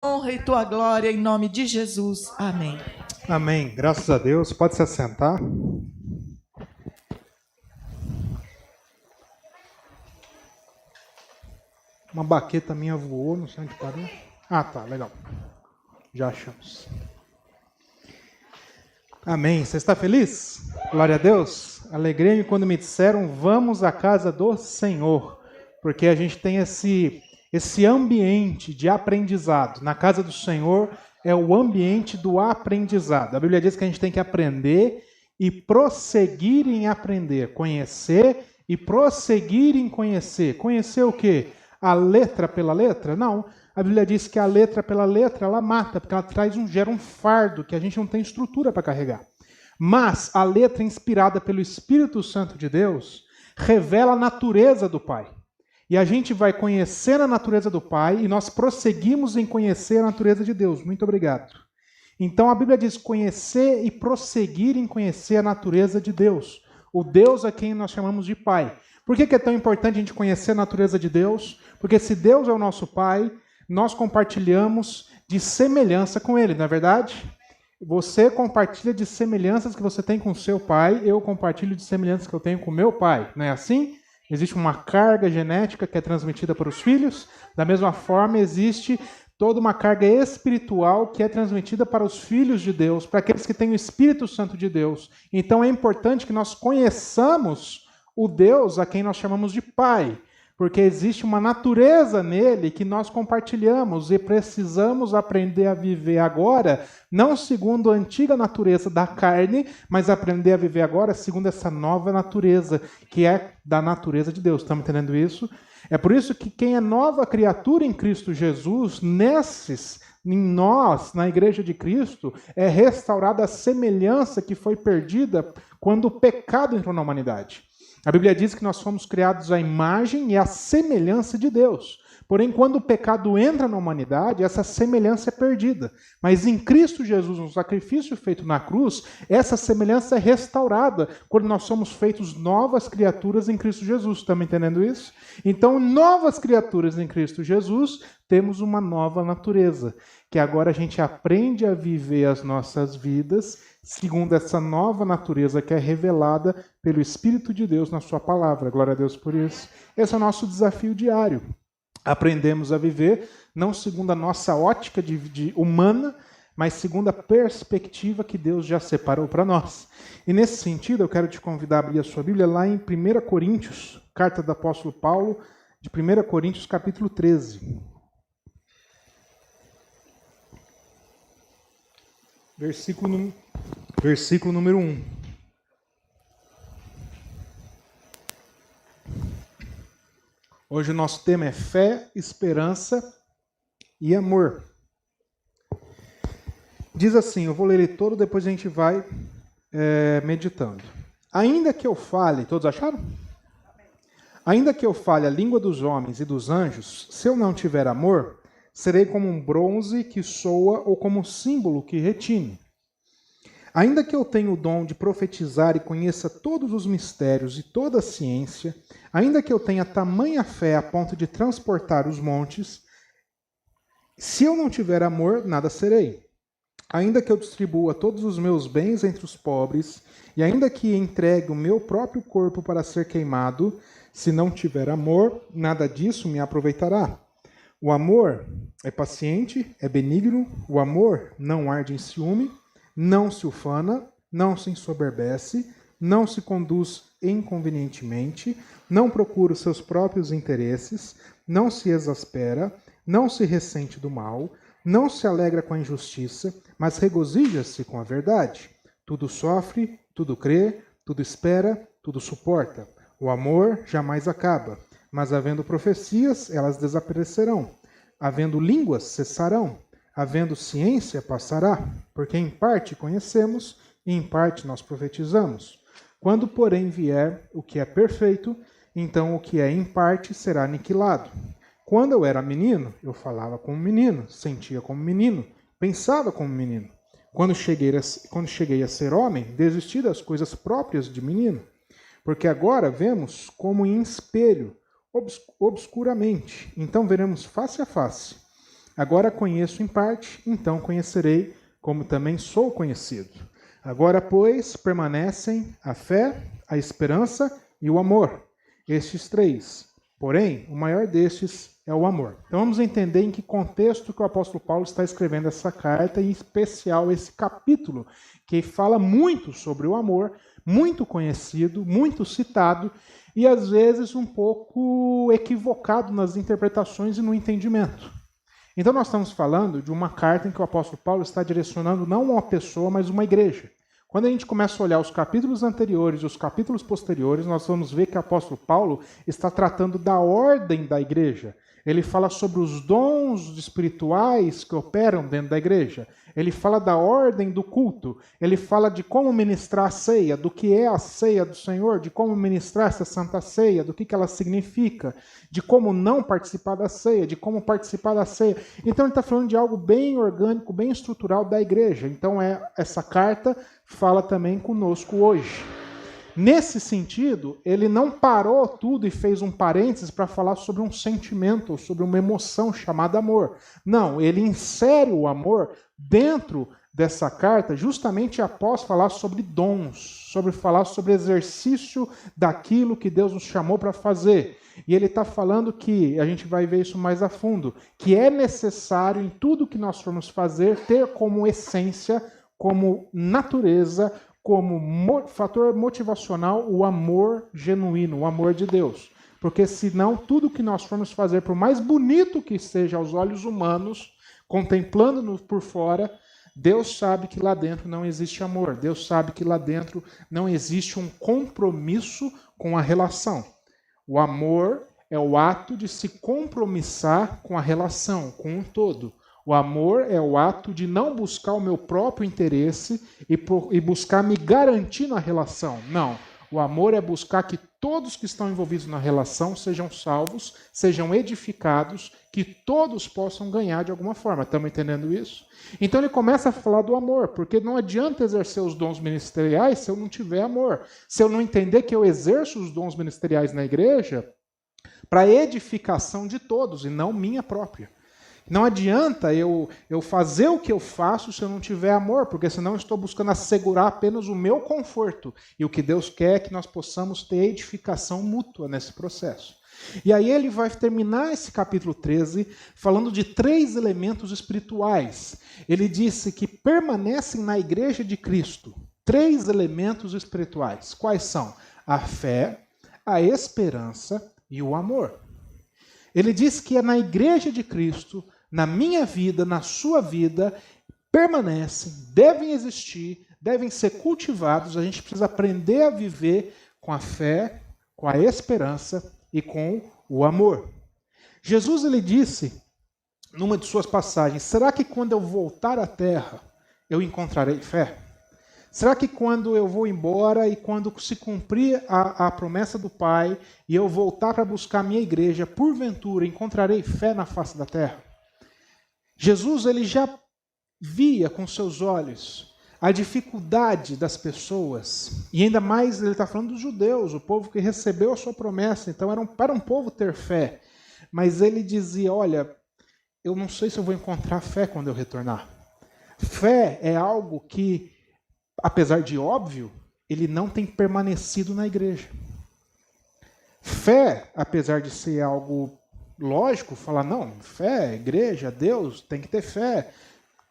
honra e tua glória, em nome de Jesus. Amém. Amém. Graças a Deus. Pode se assentar. Uma baqueta minha voou, não sei onde parou. Ah, tá, legal. Já achamos. Amém. Você está feliz? Glória a Deus. Alegrei-me quando me disseram, vamos à casa do Senhor. Porque a gente tem esse ambiente de aprendizado. Na casa do Senhor é o ambiente do aprendizado. A Bíblia diz que a gente tem que aprender e prosseguir em aprender. Conhecer e prosseguir em conhecer. Conhecer o quê? A letra pela letra? Não. A Bíblia diz que a letra pela letra, ela mata, porque ela gera um fardo que a gente não tem estrutura para carregar. Mas a letra inspirada pelo Espírito Santo de Deus revela a natureza do Pai. E a gente vai conhecer a natureza do Pai e nós prosseguimos em conhecer a natureza de Deus. Muito obrigado. Então a Bíblia diz conhecer e prosseguir em conhecer a natureza de Deus. O Deus a quem nós chamamos de Pai. Por que é tão importante a gente conhecer a natureza de Deus? Porque se Deus é o nosso Pai, nós compartilhamos de semelhança com Ele, não é verdade? Você compartilha de semelhanças que você tem com o seu pai, eu compartilho de semelhanças que eu tenho com o meu pai, não é assim? Existe uma carga genética que é transmitida para os filhos, da mesma forma existe toda uma carga espiritual que é transmitida para os filhos de Deus, para aqueles que têm o Espírito Santo de Deus. Então é importante que nós conheçamos o Deus a quem nós chamamos de Pai, porque existe uma natureza nele que nós compartilhamos e precisamos aprender a viver agora, não segundo a antiga natureza da carne, mas aprender a viver agora segundo essa nova natureza, que é da natureza de Deus. Estamos entendendo isso? É por isso que quem é nova criatura em Cristo Jesus, em nós, na Igreja de Cristo, é restaurada a semelhança que foi perdida quando o pecado entrou na humanidade. A Bíblia diz que nós fomos criados à imagem e à semelhança de Deus. Porém, quando o pecado entra na humanidade, essa semelhança é perdida. Mas em Cristo Jesus, no sacrifício feito na cruz, essa semelhança é restaurada quando nós somos feitos novas criaturas em Cristo Jesus. Estamos entendendo isso? Então, novas criaturas em Cristo Jesus, temos uma nova natureza, que agora a gente aprende a viver as nossas vidas segundo essa nova natureza que é revelada pelo Espírito de Deus na sua palavra. Glória a Deus por isso. Esse é o nosso desafio diário. Aprendemos a viver não segundo a nossa ótica humana, mas segundo a perspectiva que Deus já separou para nós. E nesse sentido, eu quero te convidar a abrir a sua Bíblia lá em 1 Coríntios, carta do apóstolo Paulo, de 1 Coríntios, capítulo 13. Versículo número 1. Hoje o nosso tema é fé, esperança e amor. Diz assim, eu vou ler ele todo, depois a gente vai meditando. Ainda que eu fale, todos acharam? Ainda que eu fale a língua dos homens e dos anjos, se eu não tiver amor, serei como um bronze que soa ou como um símbolo que retine. Ainda que eu tenha o dom de profetizar e conheça todos os mistérios e toda a ciência, ainda que eu tenha tamanha fé a ponto de transportar os montes, se eu não tiver amor, nada serei. Ainda que eu distribua todos os meus bens entre os pobres, e ainda que entregue o meu próprio corpo para ser queimado, se não tiver amor, nada disso me aproveitará. O amor é paciente, é benigno, o amor não arde em ciúme, não se ufana, não se ensoberbece, não se conduz inconvenientemente, não procura os seus próprios interesses, não se exaspera, não se ressente do mal, não se alegra com a injustiça, mas regozija-se com a verdade. Tudo sofre, tudo crê, tudo espera, tudo suporta. O amor jamais acaba, mas havendo profecias, elas desaparecerão. Havendo línguas, cessarão. Havendo ciência, passará, porque em parte conhecemos e em parte nós profetizamos. Quando, porém, vier o que é perfeito, então o que é em parte será aniquilado. Quando eu era menino, eu falava como menino, sentia como menino, pensava como menino. Quando cheguei a ser homem, desisti das coisas próprias de menino. Porque agora vemos como em espelho, obscuramente. Então veremos face a face. Agora conheço em parte, então conhecerei como também sou conhecido. Agora, pois, permanecem a fé, a esperança e o amor. Estes três. Porém, o maior destes é o amor. Então vamos entender em que contexto que o apóstolo Paulo está escrevendo essa carta, em especial esse capítulo, que fala muito sobre o amor, muito conhecido, muito citado, e às vezes um pouco equivocado nas interpretações e no entendimento. Então nós estamos falando de uma carta em que o apóstolo Paulo está direcionando não uma pessoa, mas uma igreja. Quando a gente começa a olhar os capítulos anteriores e os capítulos posteriores, nós vamos ver que o apóstolo Paulo está tratando da ordem da igreja. Ele fala sobre os dons espirituais que operam dentro da igreja. Ele fala da ordem do culto. Ele fala de como ministrar a ceia, do que é a ceia do Senhor, de como ministrar essa santa ceia, do que ela significa, de como não participar da ceia, de como participar da ceia. Então ele está falando de algo bem orgânico, bem estrutural da igreja. Então essa carta fala também conosco hoje. Nesse sentido, ele não parou tudo e fez um parênteses para falar sobre um sentimento, sobre uma emoção chamada amor. Não, ele insere o amor dentro dessa carta justamente após falar sobre dons, sobre falar sobre exercício daquilo que Deus nos chamou para fazer. E ele está falando que, a gente vai ver isso mais a fundo, que é necessário em tudo que nós formos fazer ter como essência, como natureza, como fator motivacional o amor genuíno, o amor de Deus. Porque senão tudo que nós formos fazer, por mais bonito que seja aos olhos humanos, contemplando-no por fora, Deus sabe que lá dentro não existe amor. Deus sabe que lá dentro não existe um compromisso com a relação. O amor é o ato de se compromissar com a relação, com um todo. O amor é o ato de não buscar o meu próprio interesse e buscar me garantir na relação. Não. O amor é buscar que todos que estão envolvidos na relação sejam salvos, sejam edificados, que todos possam ganhar de alguma forma. Estamos entendendo isso? Então ele começa a falar do amor, porque não adianta exercer os dons ministeriais se eu não tiver amor. Se eu não entender que eu exerço os dons ministeriais na igreja para edificação de todos e não minha própria. Não adianta eu fazer o que eu faço se eu não tiver amor, porque senão eu estou buscando assegurar apenas o meu conforto. E o que Deus quer é que nós possamos ter edificação mútua nesse processo. E aí ele vai terminar esse capítulo 13 falando de 3 elementos espirituais. Ele disse que permanecem na igreja de Cristo 3 elementos espirituais. Quais são? A fé, a esperança e o amor. Ele diz que é na igreja de Cristo, na minha vida, na sua vida, permanecem, devem existir, devem ser cultivados. A gente precisa aprender a viver com a fé, com a esperança e com o amor. Jesus ele disse, numa de suas passagens, será que quando eu voltar à terra, eu encontrarei fé? Será que quando eu vou embora e quando se cumprir a promessa do Pai e eu voltar para buscar a minha igreja, porventura encontrarei fé na face da terra? Jesus ele já via com seus olhos a dificuldade das pessoas, e ainda mais ele está falando dos judeus, o povo que recebeu a sua promessa, então era para um povo ter fé, mas ele dizia, olha, eu não sei se eu vou encontrar fé quando eu retornar. Fé é algo que, apesar de óbvio, ele não tem permanecido na igreja. Fé, apesar de ser algo lógico, falar, não, fé, igreja, Deus, tem que ter fé.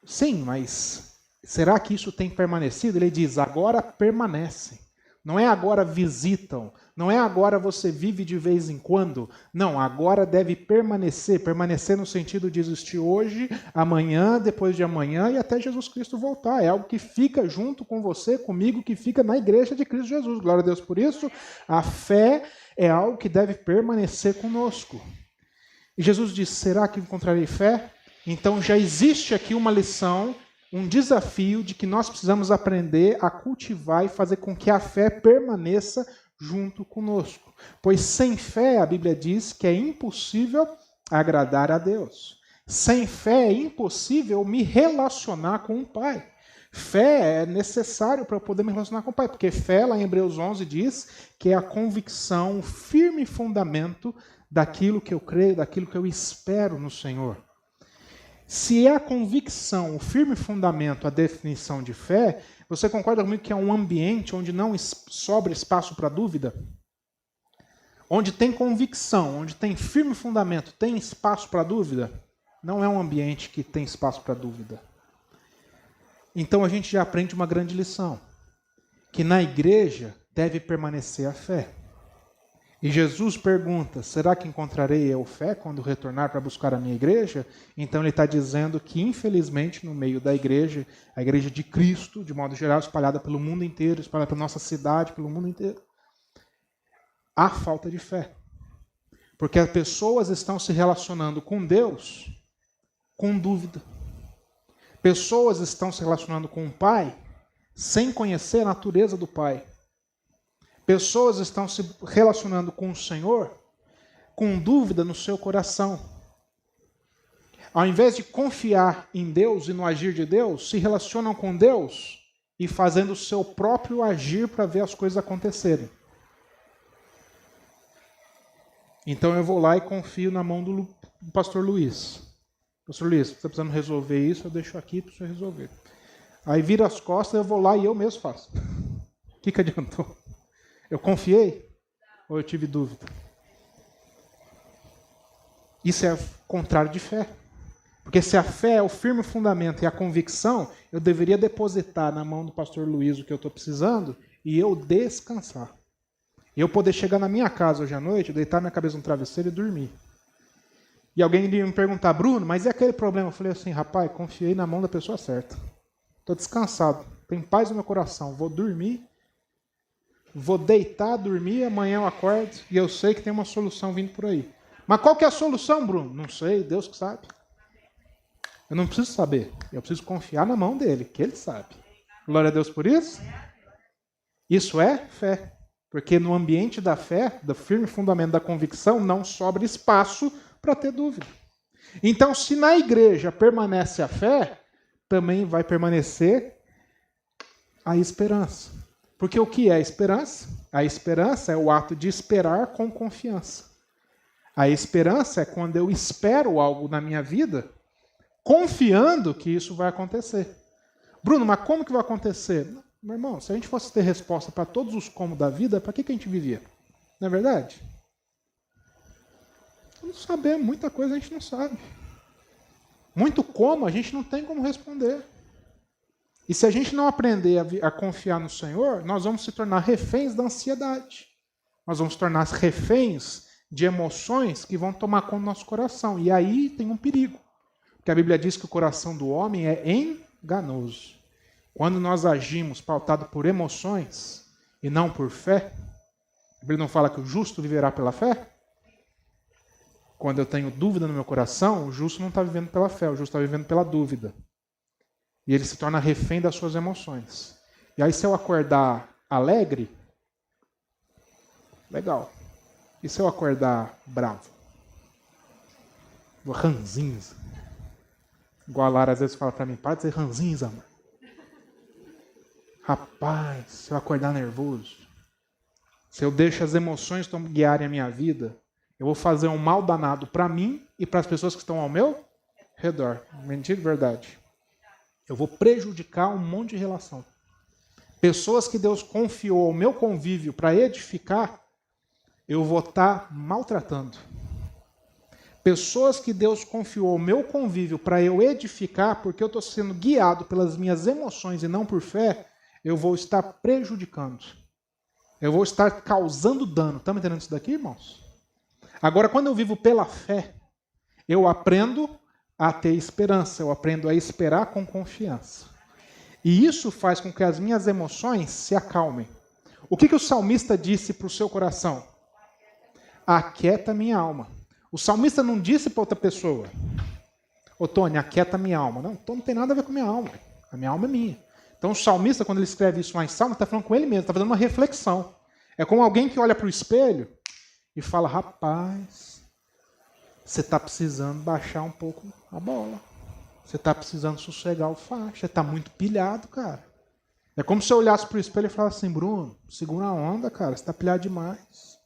Sim, mas será que isso tem permanecido? Ele diz, agora permanecem. Não é agora visitam, não é agora você vive de vez em quando. Não, agora deve permanecer. Permanecer no sentido de existir hoje, amanhã, depois de amanhã e até Jesus Cristo voltar. É algo que fica junto com você, comigo, que fica na igreja de Cristo Jesus. Glória a Deus por isso. A fé é algo que deve permanecer conosco. E Jesus disse, será que encontrarei fé? Então já existe aqui uma lição, um desafio de que nós precisamos aprender a cultivar e fazer com que a fé permaneça junto conosco. Pois sem fé, a Bíblia diz que é impossível agradar a Deus. Sem fé é impossível me relacionar com o Pai. Fé é necessário para eu poder me relacionar com o Pai, porque fé, lá em Hebreus 11, diz que é a convicção, o firme fundamento daquilo que eu creio, daquilo que eu espero no Senhor. Se é a convicção, o firme fundamento, a definição de fé, você concorda comigo que é um ambiente onde não sobra espaço para dúvida? Onde tem convicção, onde tem firme fundamento, tem espaço para dúvida? Não é um ambiente que tem espaço para dúvida. Então a gente já aprende uma grande lição, que na igreja deve permanecer a fé. E Jesus pergunta, será que encontrarei eu fé quando retornar para buscar a minha igreja? Então ele está dizendo que, infelizmente, no meio da igreja, a igreja de Cristo, de modo geral, espalhada pelo mundo inteiro, espalhada pela nossa cidade, pelo mundo inteiro, há falta de fé. Porque as pessoas estão se relacionando com Deus com dúvida. Pessoas estão se relacionando com o Pai sem conhecer a natureza do Pai. Pessoas estão se relacionando com o Senhor com dúvida no seu coração. Ao invés de confiar em Deus e no agir de Deus, se relacionam com Deus e fazendo o seu próprio agir para ver as coisas acontecerem. Então eu vou lá e confio na mão do pastor Luiz. Pastor Luiz, você está precisando resolver isso, eu deixo aqui para você resolver. Aí vira as costas, eu vou lá e eu mesmo faço. O que adiantou? Eu confiei ou eu tive dúvida? Isso é o contrário de fé. Porque se a fé é o firme fundamento e a convicção, eu deveria depositar na mão do pastor Luiz o que eu estou precisando e eu descansar. E eu poder chegar na minha casa hoje à noite, deitar minha cabeça no travesseiro e dormir. E alguém iria me perguntar, Bruno, mas e aquele problema? Eu falei assim, rapaz, confiei na mão da pessoa certa. Estou descansado, tenho paz no meu coração, vou dormir. Vou deitar, dormir, amanhã eu acordo e eu sei que tem uma solução vindo por aí. Mas qual que é a solução, Bruno? Não sei, Deus que sabe. Eu não preciso saber, eu preciso confiar na mão dele, que ele sabe. Glória a Deus por isso. Isso é fé. Porque no ambiente da fé, do firme fundamento da convicção, não sobra espaço para ter dúvida. Então, se na igreja permanece a fé, também vai permanecer a esperança. Porque o que é a esperança? A esperança é o ato de esperar com confiança. A esperança é quando eu espero algo na minha vida, confiando que isso vai acontecer. Bruno, mas como que vai acontecer? Meu irmão, se a gente fosse ter resposta para todos os como da vida, para que a gente vivia? Não é verdade? Não sabemos, muita coisa a gente não sabe. Muito como a gente não tem como responder. E se a gente não aprender a confiar no Senhor, nós vamos se tornar reféns da ansiedade. Nós vamos se tornar reféns de emoções que vão tomar conta do nosso coração. E aí tem um perigo. Porque a Bíblia diz que o coração do homem é enganoso. Quando nós agimos pautado por emoções e não por fé, a Bíblia não fala que o justo viverá pela fé? Quando eu tenho dúvida no meu coração, o justo não está vivendo pela fé, o justo está vivendo pela dúvida. E ele se torna refém das suas emoções. E aí se eu acordar alegre, legal. E se eu acordar bravo? Ranzinza. Igual a Lara às vezes fala para mim, para de ser ranzinza, amor. Rapaz, se eu acordar nervoso, se eu deixo as emoções guiarem a minha vida, eu vou fazer um mal danado para mim e para as pessoas que estão ao meu redor. Mentira, verdade. Eu vou prejudicar um monte de relação. Pessoas que Deus confiou ao meu convívio para edificar, eu vou estar maltratando. Pessoas que Deus confiou ao meu convívio para eu edificar, porque eu estou sendo guiado pelas minhas emoções e não por fé, eu vou estar prejudicando. Eu vou estar causando dano. Estão entendendo isso daqui, irmãos? Agora, quando eu vivo pela fé, eu aprendo a ter esperança, eu aprendo a esperar com confiança. E isso faz com que as minhas emoções se acalmem. O que o salmista disse para o seu coração? Aquieta minha alma. O salmista não disse para outra pessoa, ô Tony, aquieta minha alma. Não, Tony não tem nada a ver com minha alma. A minha alma é minha. Então o salmista, quando ele escreve isso lá em Salmo, está falando com ele mesmo, está fazendo uma reflexão. É como alguém que olha para o espelho e fala, rapaz, você está precisando baixar um pouco a bola. Você está precisando sossegar o facho. Você está muito pilhado, cara. É como se eu olhasse para o espelho e falasse assim, Bruno, segura a onda, cara, você está pilhado demais.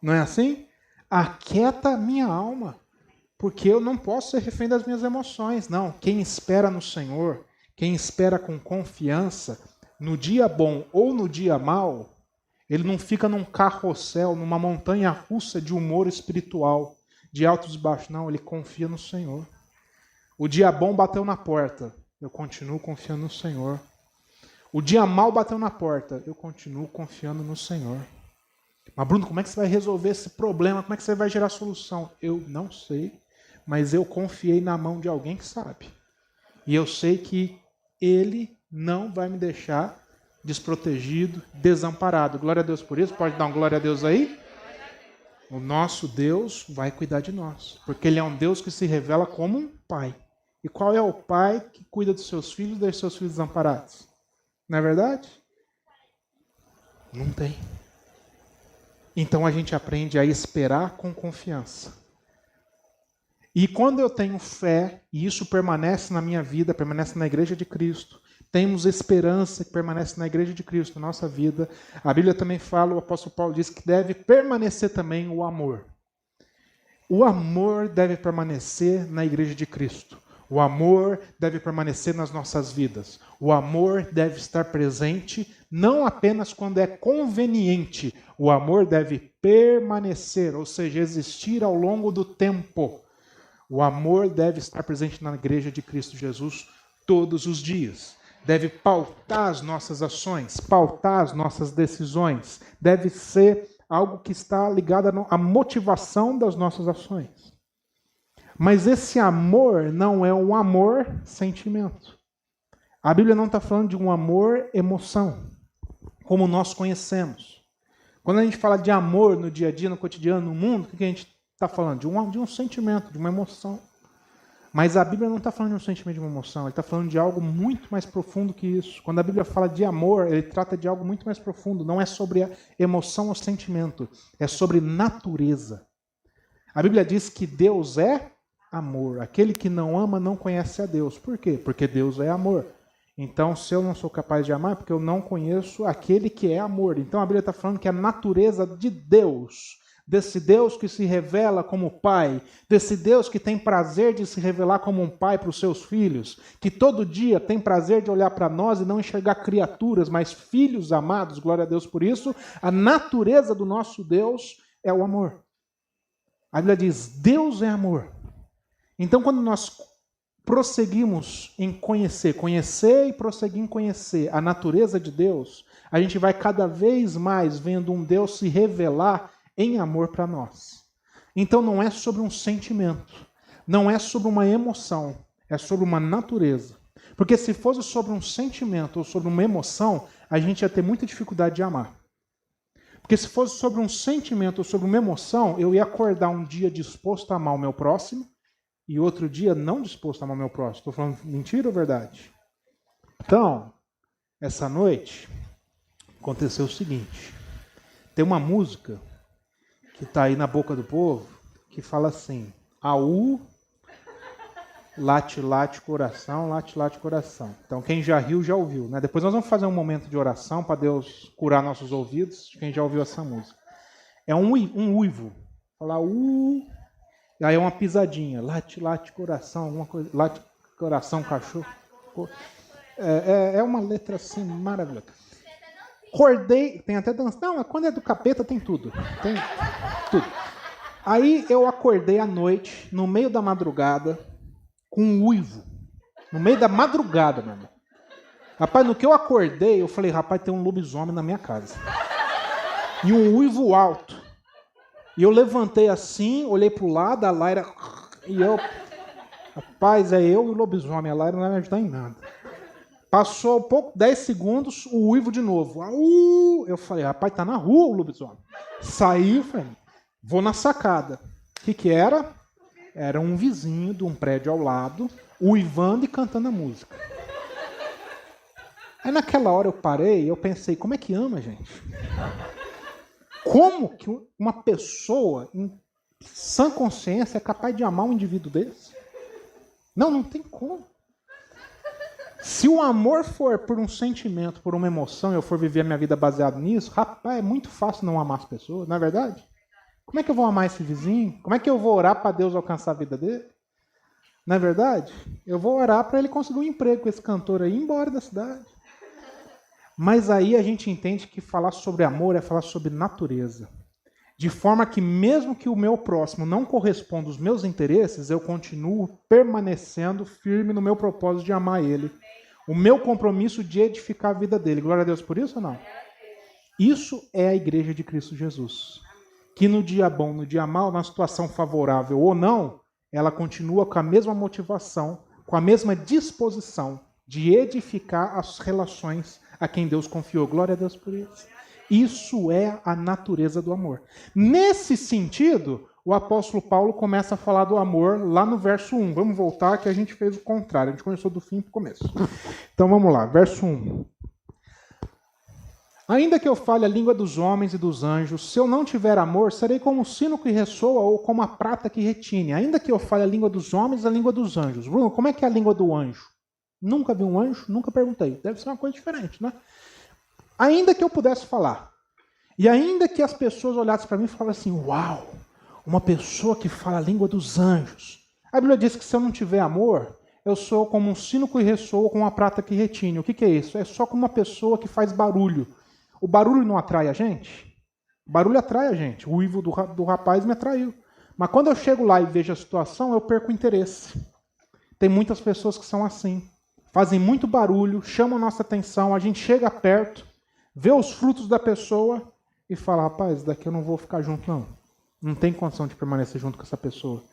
Não é assim? Aquieta minha alma. porque eu não posso ser refém das minhas emoções. Não, quem espera no Senhor, quem espera com confiança, no dia bom ou no dia mau, ele não fica num carrossel, numa montanha russa de humor espiritual, de altos e baixos. Não, ele confia no Senhor. O dia bom bateu na porta, eu continuo confiando no Senhor. O dia mal bateu na porta, eu continuo confiando no Senhor. Mas Bruno, como é que você vai resolver esse problema? Como é que você vai gerar solução? Eu não sei, mas eu confiei na mão de alguém que sabe. E eu sei que Ele não vai me deixar desprotegido, desamparado. Glória a Deus por isso. Pode dar um glória a Deus aí? O nosso Deus vai cuidar de nós, porque Ele é um Deus que se revela como um pai. E qual é o pai que cuida dos seus filhos e deixa seus filhos desamparados? Não é verdade? Não tem. Então a gente aprende a esperar com confiança. E quando eu tenho fé, e isso permanece na minha vida, permanece na Igreja de Cristo, temos esperança que permanece na Igreja de Cristo, na nossa vida, a Bíblia também fala, o apóstolo Paulo diz que deve permanecer também o amor. O amor deve permanecer na Igreja de Cristo. O amor deve permanecer nas nossas vidas. O amor deve estar presente não apenas quando é conveniente. O amor deve permanecer, ou seja, existir ao longo do tempo. O amor deve estar presente na Igreja de Cristo Jesus todos os dias. Deve pautar as nossas ações, pautar as nossas decisões. Deve ser algo que está ligado à motivação das nossas ações. Mas esse amor não é um amor sentimento. A Bíblia não está falando de um amor emoção, como nós conhecemos. Quando a gente fala de amor no dia a dia, no cotidiano, no mundo, o que a gente está falando? De um sentimento, de uma emoção. Mas a Bíblia não está falando de um sentimento, de uma emoção. Ele está falando de algo muito mais profundo que isso. Quando a Bíblia fala de amor, ele trata de algo muito mais profundo. Não é sobre a emoção ou sentimento. É sobre natureza. A Bíblia diz que Deus é amor. Aquele que não ama não conhece a Deus. Por quê? Porque Deus é amor. Então, se eu não sou capaz de amar, é porque eu não conheço aquele que é amor. Então, a Bíblia está falando que a natureza de Deus, desse Deus que se revela como Pai, desse Deus que tem prazer de se revelar como um Pai para os seus filhos, que todo dia tem prazer de olhar para nós e não enxergar criaturas, mas filhos amados, glória a Deus por isso, a natureza do nosso Deus é o amor. A Bíblia diz, Deus é amor. Então, quando nós prosseguimos em conhecer e prosseguir em conhecer a natureza de Deus, a gente vai cada vez mais vendo um Deus se revelar em amor para nós. Então, não é sobre um sentimento, não é sobre uma emoção, é sobre uma natureza. Porque se fosse sobre um sentimento ou sobre uma emoção, a gente ia ter muita dificuldade de amar. Porque se fosse sobre um sentimento ou sobre uma emoção, eu ia acordar um dia disposto a amar o meu próximo, e outro dia não disposto a amar meu próximo. Estou falando mentira ou verdade? Então, essa noite, aconteceu o seguinte. Tem uma música que está aí na boca do povo, que fala assim, Aú, late, late, coração, late, late, coração. Então, quem já riu, já ouviu. Né? Depois nós vamos fazer um momento de oração para Deus curar nossos ouvidos, quem já ouviu essa música. É um uivo. Falar e aí é uma pisadinha, late, late, coração, alguma coisa, late, coração, cachorro. É uma letra assim maravilhosa. Acordei, tem até dança. Não, quando é do capeta tem tudo. Tem tudo. Aí eu acordei à noite, no meio da madrugada, com um uivo. No meio da madrugada, meu irmão. Rapaz, no que eu acordei, eu falei, rapaz, tem um lobisomem na minha casa. E um uivo alto. E eu levantei assim, olhei pro lado, a Laira... E eu... Rapaz, é eu e o lobisomem. A Laira não vai me ajudar em nada. Passou um pouco, 10 segundos, o uivo de novo. Eu falei, rapaz, tá na rua o lobisomem. Saí, falei, vou na sacada. O que era? Era um vizinho de um prédio ao lado, uivando e cantando a música. Aí naquela hora eu parei e eu pensei, como é que ama, gente? Como que uma pessoa em sã consciência é capaz de amar um indivíduo desse? Não tem como. Se o amor for por um sentimento, por uma emoção, e eu for viver a minha vida baseado nisso, rapaz, é muito fácil não amar as pessoas, não é verdade? Como é que eu vou amar esse vizinho? Como é que eu vou orar para Deus alcançar a vida dele? Não é verdade? Eu vou orar para ele conseguir um emprego com esse cantor aí e ir embora da cidade. Mas aí a gente entende que falar sobre amor é falar sobre natureza. De forma que mesmo que o meu próximo não corresponda aos meus interesses, eu continuo permanecendo firme no meu propósito de amar ele. O meu compromisso de edificar a vida dele. Glória a Deus por isso ou não? Isso é a igreja de Cristo Jesus. Que no dia bom, no dia mau, na situação favorável ou não, ela continua com a mesma motivação, com a mesma disposição de edificar as relações a quem Deus confiou. Glória a Deus por isso. Isso é a natureza do amor. Nesse sentido, o apóstolo Paulo começa a falar do amor lá no verso 1. Vamos voltar que a gente fez o contrário. A gente começou do fim para o começo. Então vamos lá, verso 1. Ainda que eu fale a língua dos homens e dos anjos, se eu não tiver amor, serei como o sino que ressoa ou como a prata que retine. Ainda que eu fale a língua dos homens e a língua dos anjos. Bruno, como é que é a língua do anjo? Nunca vi um anjo, nunca perguntei. Deve ser uma coisa diferente, né? Ainda que eu pudesse falar. E ainda que as pessoas olhassem para mim e falassem assim, uau, uma pessoa que fala a língua dos anjos. A Bíblia diz que se eu não tiver amor, eu sou como um sino que ressoa ou como uma prata que retine. O que é isso? É só como uma pessoa que faz barulho. O barulho não atrai a gente? O barulho atrai a gente. O uivo do rapaz me atraiu. Mas quando eu chego lá e vejo a situação, eu perco o interesse. Tem muitas pessoas que são assim. Fazem muito barulho, chamam a nossa atenção, a gente chega perto, vê os frutos da pessoa e fala, rapaz, daqui eu não vou ficar junto não. Não tem condição de permanecer junto com essa pessoa.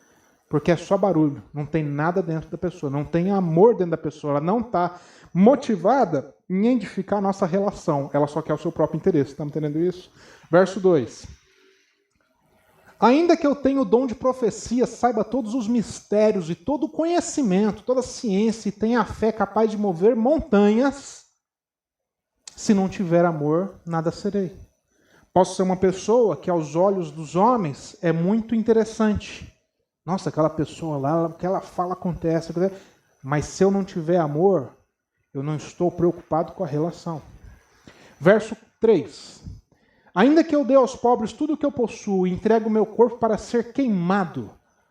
Porque é só barulho, não tem nada dentro da pessoa, não tem amor dentro da pessoa, ela não está motivada em edificar a nossa relação, ela só quer o seu próprio interesse, estamos entendendo isso? Verso 2. Ainda que eu tenha o dom de profecia, saiba todos os mistérios e todo o conhecimento, toda a ciência e tenha a fé capaz de mover montanhas, se não tiver amor, nada serei. Posso ser uma pessoa que aos olhos dos homens é muito interessante. Nossa, aquela pessoa lá, o que ela fala acontece. Mas se eu não tiver amor, eu não estou preocupado com a relação. Verso 3. Ainda que eu dê aos pobres tudo o que eu possuo e entregue o meu corpo para ser queimado,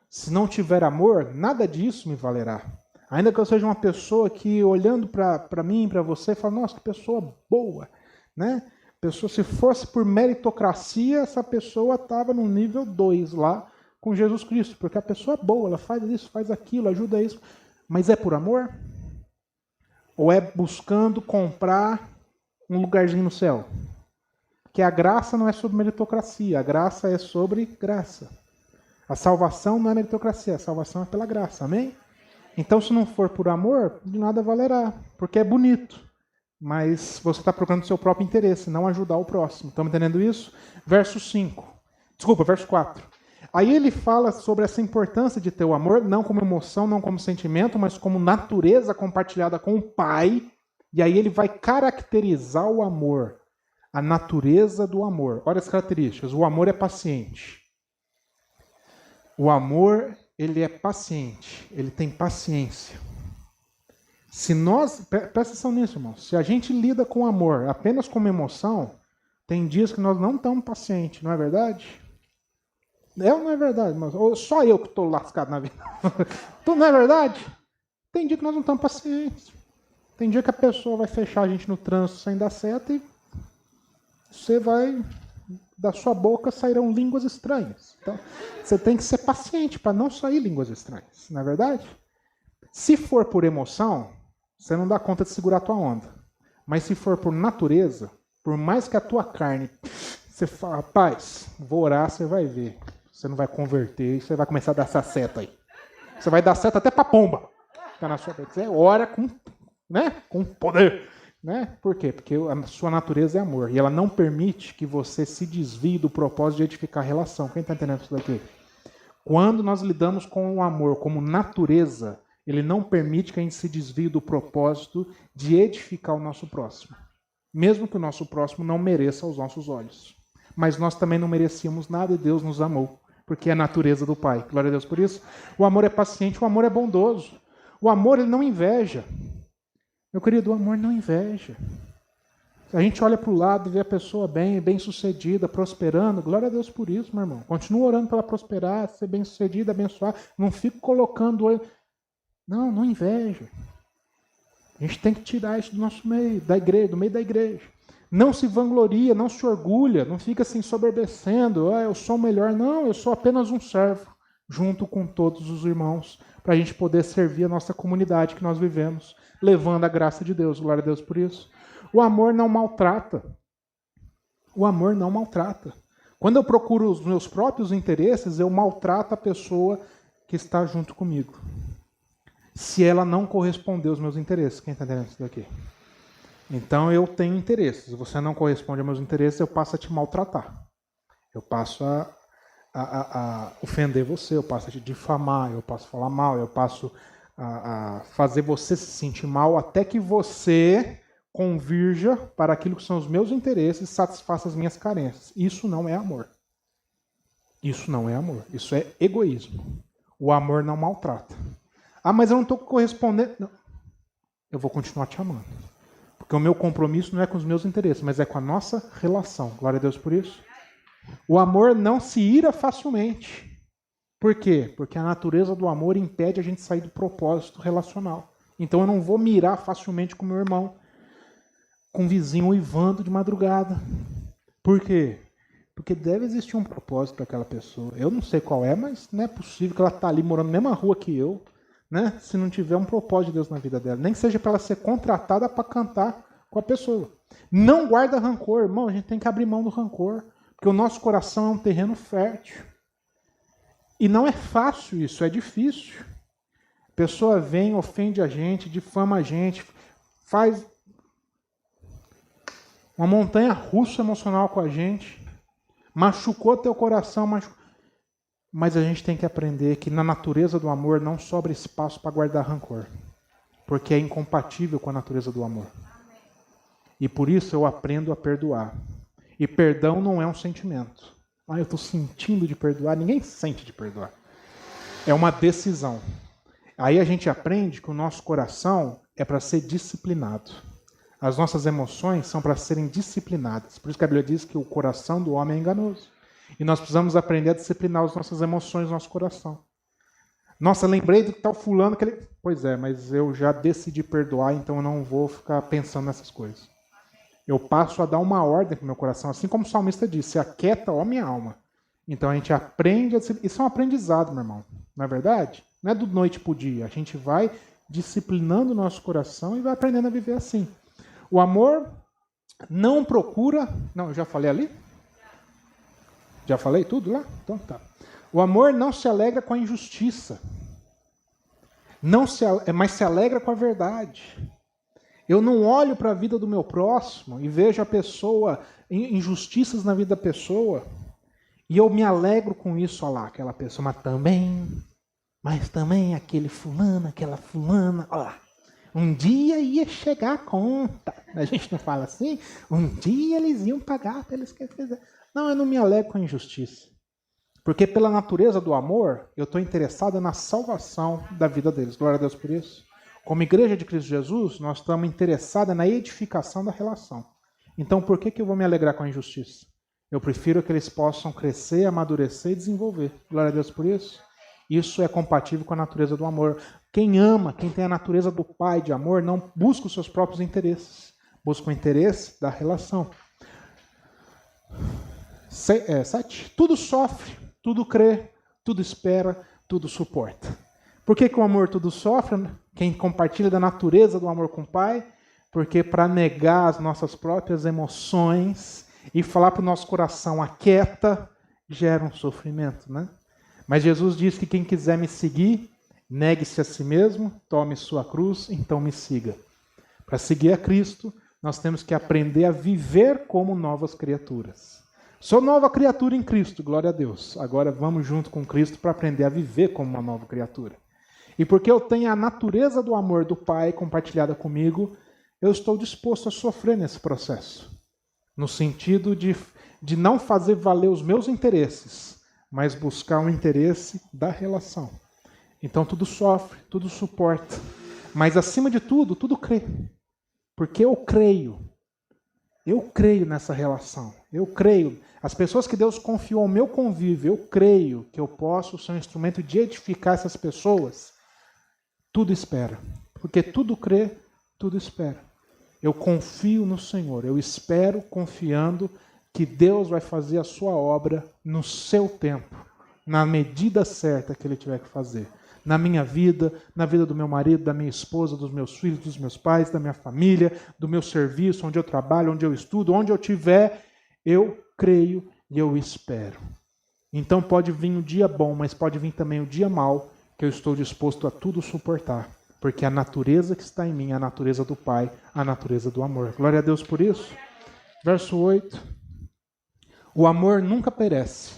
se não tiver amor, nada disso me valerá. Ainda que eu seja uma pessoa que, olhando para mim, para você, fala, nossa, que pessoa boa, né? Pessoa, se fosse por meritocracia, essa pessoa estava no nível 2 lá, com Jesus Cristo, porque a pessoa é boa, ela faz isso, faz aquilo, ajuda isso, mas é por amor? Ou é buscando comprar um lugarzinho no céu? Porque a graça não é sobre meritocracia, a graça é sobre graça. A salvação não é meritocracia, a salvação é pela graça, amém? Então, se não for por amor, de nada valerá, porque é bonito, mas você está procurando o seu próprio interesse, não ajudar o próximo. Estamos entendendo isso? Verso 4. Aí ele fala sobre essa importância de ter o amor, não como emoção, não como sentimento, mas como natureza compartilhada com o Pai. E aí ele vai caracterizar o amor, a natureza do amor. Olha as características. O amor é paciente. O amor, ele é paciente, ele tem paciência. Se nós, presta atenção nisso, irmão, se a gente lida com amor apenas como emoção, tem dias que nós não estamos pacientes, não é verdade? Não é verdade, mas só eu que estou lascado na vida. Não é verdade? Tem dia que nós não estamos pacientes. Tem dia que a pessoa vai fechar a gente no trânsito sem dar seta e você vai, da sua boca sairão línguas estranhas. Então, você tem que ser paciente para não sair línguas estranhas, não é verdade? Se for por emoção, você não dá conta de segurar a tua onda. Mas se for por natureza, por mais que a tua carne, você fala, rapaz, vou orar, você vai ver. Você não vai converter, você vai começar a dar essa seta aí. Você vai dar seta até para pomba. Fica na sua frente. Você ora com poder. Né? Por quê? Porque a sua natureza é amor. E ela não permite que você se desvie do propósito de edificar a relação. Quem está entendendo isso daqui? Quando nós lidamos com o amor como natureza, ele não permite que a gente se desvie do propósito de edificar o nosso próximo. Mesmo que o nosso próximo não mereça aos nossos olhos. Mas nós também não merecíamos nada e Deus nos amou. Porque é a natureza do Pai. Glória a Deus por isso. O amor é paciente, o amor é bondoso. O amor, ele não inveja. Meu querido, o amor não inveja. A gente olha para o lado e vê a pessoa bem sucedida, prosperando. Glória a Deus por isso, meu irmão. Continua orando para ela prosperar, ser bem sucedida, abençoar. Não fico colocando... Não inveja. A gente tem que tirar isso do nosso meio, da igreja, do meio da igreja. Não se vangloria, não se orgulha, não fica assim soberbecendo. Eu sou o melhor. Não, eu sou apenas um servo, junto com todos os irmãos, para a gente poder servir a nossa comunidade que nós vivemos, levando a graça de Deus. Glória a Deus por isso. O amor não maltrata. O amor não maltrata. Quando eu procuro os meus próprios interesses, eu maltrato a pessoa que está junto comigo. Se ela não corresponder aos meus interesses. Quem está entendendo isso daqui? Então eu tenho interesses. Se você não corresponde aos meus interesses, eu passo a te maltratar. Eu passo a ofender você, eu passo a te difamar, eu passo a falar mal, eu passo a fazer você se sentir mal, até que você convirja para aquilo que são os meus interesses e satisfaça as minhas carências. Isso não é amor. Isso não é amor. Isso é egoísmo. O amor não maltrata. Ah, mas eu não estou correspondendo. Não. Eu vou continuar te amando. Porque o meu compromisso não é com os meus interesses, mas é com a nossa relação. Glória a Deus por isso. O amor não se ira facilmente. Por quê? Porque a natureza do amor impede a gente sair do propósito relacional. Então eu não vou mirar facilmente com meu irmão, com o vizinho uivando de madrugada. Por quê? Porque deve existir um propósito para aquela pessoa. Eu não sei qual é, mas não é possível que ela está ali morando na mesma rua que eu, né? Se não tiver um propósito de Deus na vida dela. Nem que seja para ela ser contratada para cantar com a pessoa. Não guarda rancor, irmão. A gente tem que abrir mão do rancor. Porque o nosso coração é um terreno fértil. E não é fácil isso, é difícil. A pessoa vem, ofende a gente, difama a gente, faz uma montanha russa emocional com a gente, machucou teu coração, mas a gente tem que aprender que na natureza do amor não sobra espaço para guardar rancor, porque é incompatível com a natureza do amor. E por isso eu aprendo a perdoar. E perdão não é um sentimento. Eu estou sentindo de perdoar. Ninguém sente de perdoar. É uma decisão. Aí a gente aprende que o nosso coração é para ser disciplinado. As nossas emoções são para serem disciplinadas. Por isso que a Bíblia diz que o coração do homem é enganoso. E nós precisamos aprender a disciplinar as nossas emoções, nosso coração. Nossa, lembrei do tal fulano que ele... Pois é, mas eu já decidi perdoar, então eu não vou ficar pensando nessas coisas. Eu passo a dar uma ordem para o meu coração, assim como o salmista disse, aquieta, ó minha alma. Então a gente aprende, isso é um aprendizado, meu irmão, não é verdade? Não é do noite para o dia, a gente vai disciplinando o nosso coração e vai aprendendo a viver assim. O amor não procura... Não, eu já falei ali? Já falei tudo lá? Então tá. O amor não se alegra com a injustiça, mas se alegra com a verdade. Eu não olho para a vida do meu próximo e vejo a pessoa, injustiças na vida da pessoa, e eu me alegro com isso, olha lá, aquela pessoa, mas também aquele fulano, aquela fulana, olha lá, um dia ia chegar a conta. A gente não fala assim? Um dia eles iam pagar pelos que fizeram. Não, eu não me alegro com a injustiça. Porque pela natureza do amor, eu estou interessado na salvação da vida deles. Glória a Deus por isso. Como igreja de Cristo Jesus, nós estamos interessados na edificação da relação. Então, por que eu vou me alegrar com a injustiça? Eu prefiro que eles possam crescer, amadurecer e desenvolver. Glória a Deus por isso. Isso é compatível com a natureza do amor. Quem ama, quem tem a natureza do Pai de amor, não busca os seus próprios interesses. Busca o interesse da relação. 7. Tudo sofre, tudo crê, tudo espera, tudo suporta. Por que o amor tudo sofre? Quem compartilha da natureza do amor com o Pai? Porque para negar as nossas próprias emoções e falar para o nosso coração aquieta, gera um sofrimento, né? Mas Jesus diz que quem quiser me seguir, negue-se a si mesmo, tome sua cruz, então me siga. Para seguir a Cristo, nós temos que aprender a viver como novas criaturas. Sou nova criatura em Cristo, glória a Deus. Agora vamos junto com Cristo para aprender a viver como uma nova criatura. E porque eu tenho a natureza do amor do Pai compartilhada comigo, eu estou disposto a sofrer nesse processo. No sentido de não fazer valer os meus interesses, mas buscar o interesse da relação. Então tudo sofre, tudo suporta. Mas acima de tudo, tudo crê. Porque eu creio Eu creio nessa relação. Eu creio. As pessoas que Deus confiou ao meu convívio, eu creio que eu posso ser um instrumento de edificar essas pessoas. Tudo espera. Porque tudo crê, tudo espera. Eu confio no Senhor. Eu espero confiando que Deus vai fazer a sua obra no seu tempo, na medida certa que Ele tiver que fazer. Na minha vida, na vida do meu marido, da minha esposa, dos meus filhos, dos meus pais, da minha família, do meu serviço, onde eu trabalho, onde eu estudo, onde eu estiver, eu creio e eu espero. Então pode vir um dia bom, mas pode vir também um dia mau, que eu estou disposto a tudo suportar. Porque a natureza que está em mim é a natureza do Pai, a natureza do amor. Glória a Deus por isso. Verso 8. O amor nunca perece,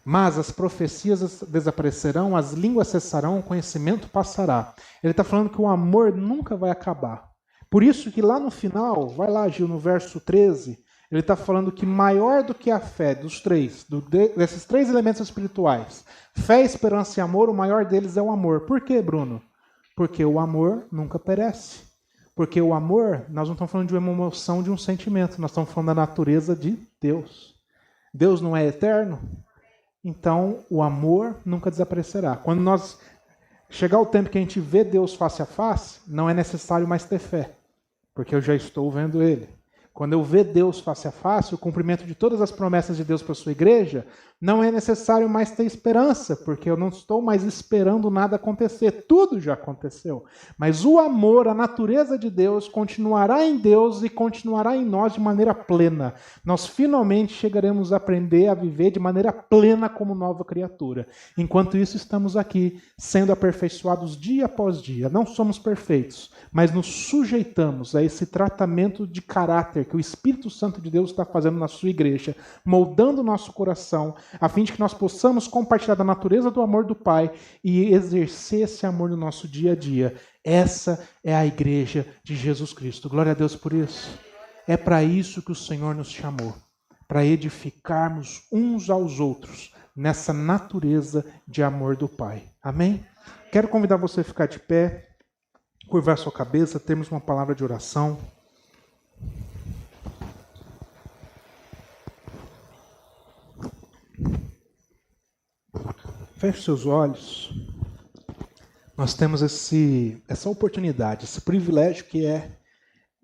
mas as profecias desaparecerão, as línguas cessarão, o conhecimento passará. Ele está falando que o amor nunca vai acabar. Por isso que lá no final, vai lá, Gil, no verso 13, ele está falando que maior do que a fé desses três elementos espirituais, fé, esperança e amor, o maior deles é o amor. Por quê, Bruno? Porque o amor nunca perece. Porque o amor, nós não estamos falando de uma emoção, de um sentimento, nós estamos falando da natureza de Deus. Deus não é eterno? Então, o amor nunca desaparecerá. Quando nós chegar o tempo que a gente vê Deus face a face, não é necessário mais ter fé, porque eu já estou vendo Ele. Quando eu ver Deus face a face, o cumprimento de todas as promessas de Deus para a sua igreja, não é necessário mais ter esperança, porque eu não estou mais esperando nada acontecer. Tudo já aconteceu. Mas o amor, a natureza de Deus, continuará em Deus e continuará em nós de maneira plena. Nós finalmente chegaremos a aprender a viver de maneira plena como nova criatura. Enquanto isso, estamos aqui, sendo aperfeiçoados dia após dia. Não somos perfeitos, mas nos sujeitamos a esse tratamento de caráter que o Espírito Santo de Deus está fazendo na sua igreja, moldando o nosso coração, a fim de que nós possamos compartilhar da natureza do amor do Pai e exercer esse amor no nosso dia a dia. Essa é a igreja de Jesus Cristo. Glória a Deus por isso. É para isso que o Senhor nos chamou, para edificarmos uns aos outros nessa natureza de amor do Pai. Amém? Quero convidar você a ficar de pé, curvar a sua cabeça, termos uma palavra de oração. Feche seus olhos. Nós temos essa oportunidade, esse privilégio que é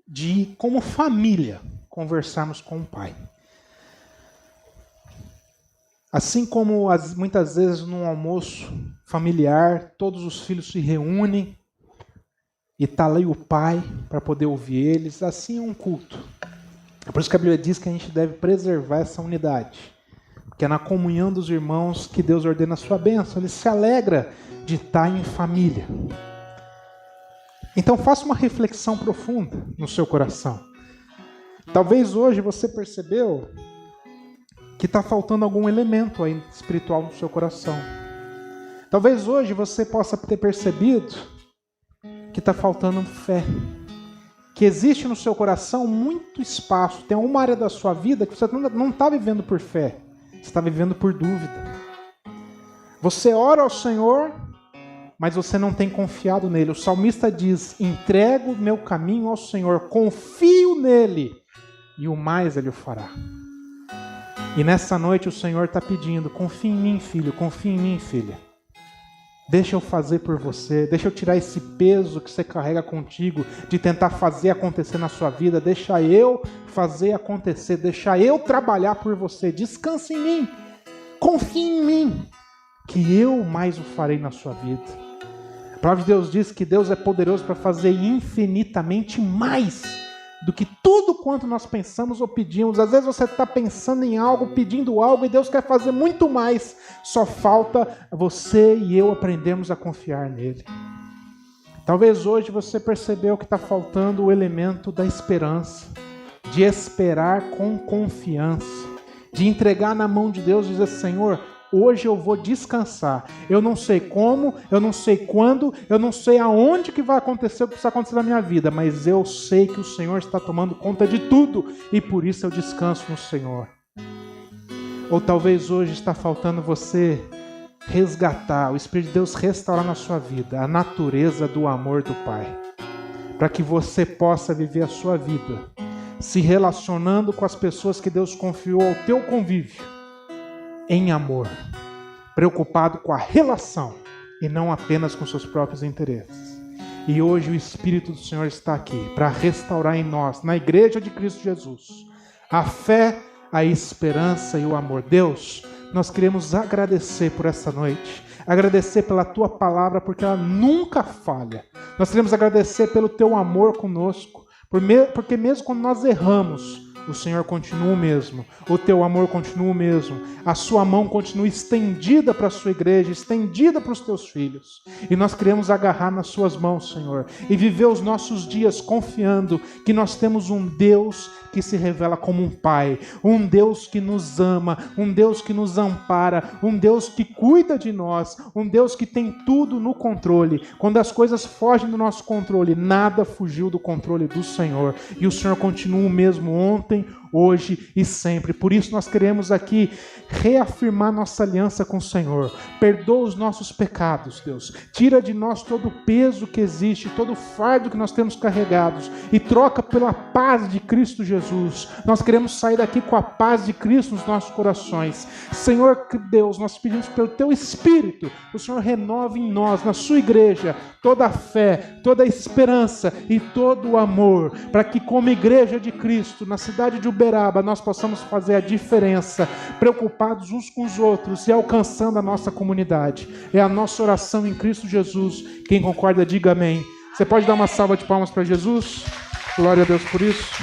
de, como família, conversarmos com o Pai. Assim como muitas vezes num almoço familiar, todos os filhos se reúnem e está ali o Pai para poder ouvir eles, assim é um culto. É por isso que a Bíblia diz que a gente deve preservar essa unidade. Que é na comunhão dos irmãos que Deus ordena a sua bênção. Ele se alegra de estar em família. Então faça uma reflexão profunda no seu coração. Talvez hoje você percebeu que está faltando algum elemento aí espiritual no seu coração. Talvez hoje você possa ter percebido que está faltando fé. Que existe no seu coração muito espaço. Tem uma área da sua vida que você não está vivendo por fé. Você está vivendo por dúvida. Você ora ao Senhor, mas você não tem confiado nele. O salmista diz: entrego o meu caminho ao Senhor, confio nele, e o mais ele o fará. E nessa noite o Senhor está pedindo: confia em mim, filho, confia em mim, filha. Deixa eu fazer por você, deixa eu tirar esse peso que você carrega contigo, de tentar fazer acontecer na sua vida, deixa eu fazer acontecer, deixa eu trabalhar por você, descanse em mim, confie em mim, que eu mais o farei na sua vida. A palavra de Deus diz que Deus é poderoso para fazer infinitamente mais do que tudo quanto nós pensamos ou pedimos. Às vezes você está pensando em algo, pedindo algo, e Deus quer fazer muito mais. Só falta você e eu aprendermos a confiar nele. Talvez hoje você percebeu que está faltando o elemento da esperança, de esperar com confiança, de entregar na mão de Deus e dizer: Senhor, hoje eu vou descansar. Eu não sei como, eu não sei quando, eu não sei aonde que vai acontecer o que precisa acontecer na minha vida, mas eu sei que o Senhor está tomando conta de tudo e por isso eu descanso no Senhor. Ou talvez hoje está faltando você resgatar, o Espírito de Deus restaurar na sua vida a natureza do amor do Pai, para que você possa viver a sua vida se relacionando com as pessoas que Deus confiou ao teu convívio, em amor, preocupado com a relação e não apenas com seus próprios interesses. E hoje o Espírito do Senhor está aqui para restaurar em nós, na igreja de Cristo Jesus, a fé, a esperança e o amor. Deus, nós queremos agradecer por essa noite, agradecer pela tua palavra, porque ela nunca falha. Nós queremos agradecer pelo teu amor conosco, porque mesmo quando nós erramos, o Senhor continua o mesmo, o teu amor continua o mesmo, a sua mão continua estendida para a sua igreja, estendida para os teus filhos. E nós queremos agarrar nas suas mãos, Senhor, e viver os nossos dias confiando que nós temos um Deus que se revela como um Pai, um Deus que nos ama, um Deus que nos ampara, um Deus que cuida de nós, um Deus que tem tudo no controle. Quando as coisas fogem do nosso controle, nada fugiu do controle do Senhor. E o Senhor continua o mesmo ontem, hoje e sempre. Por isso nós queremos aqui reafirmar nossa aliança com o Senhor. Perdoa os nossos pecados, Deus. Tira de nós todo o peso que existe, todo o fardo que nós temos carregados e troca pela paz de Cristo Jesus. Nós queremos sair daqui com a paz de Cristo nos nossos corações. Senhor Deus, nós pedimos pelo Teu Espírito, o Senhor renove em nós, na Sua igreja, toda a fé, toda a esperança e todo o amor, para que como igreja de Cristo, na cidade de Uberaba, nós possamos fazer a diferença, preocupados uns com os outros e alcançando a nossa comunidade. É a nossa oração em Cristo Jesus. Quem concorda, diga amém. Você pode dar uma salva de palmas para Jesus? Glória a Deus por isso.